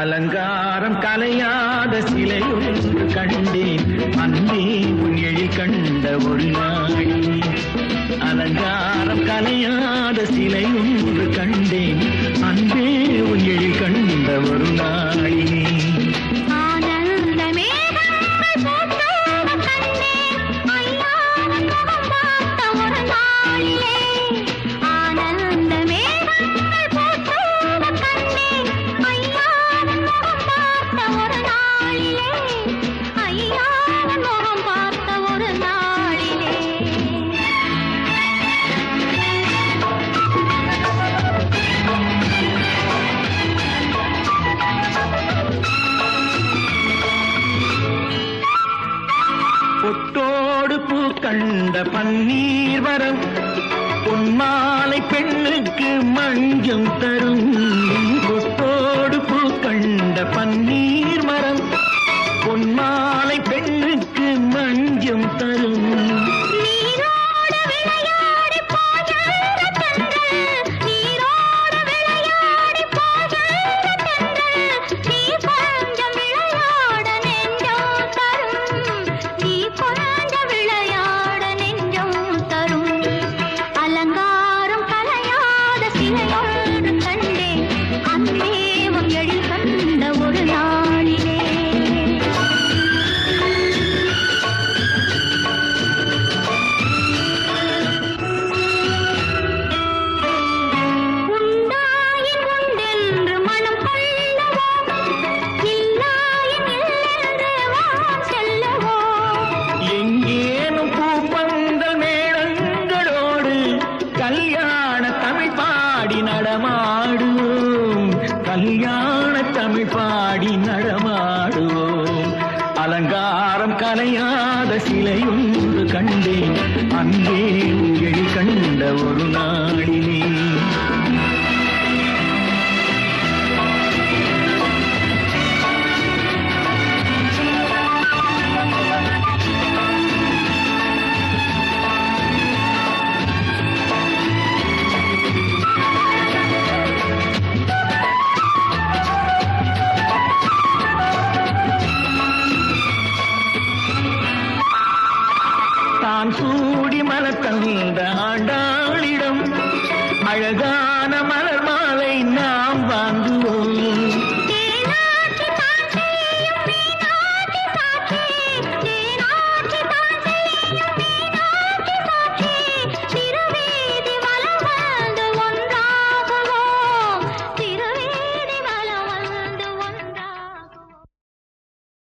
அலங்காரம் கலையாத சிலையொன்று கண்டேன் அன்பே உன் எழில் கண்ட ஒரு நாளி. அலங்காரம் கலையாத சிலையொன்று கண்டேன் அன்பே உன் எழில் கண்ட ஒரு நாளி. பொட்டோடு பூ கண்ட பன்னீர் வரம் பொன்மாலை பெண்ணுக்கு மஞ்சம் தரும். பொட்டோடு பூ கண்ட பன்னீர் மரம் பொன்மாலை பெண்ணுக்கு மஞ்சம் தரும். நடமாடுவோம் கல்யாண தமிழ் பாடி நடமாடுவோம். அலங்காரம் கலையாத சிலையொன்று கண்டேன் அன்பே உங்கள் கண்ட ஒரு நாளிலே. தான் சூடி மலர் தந்த ஆண்டாளிடம் அழகான மலர்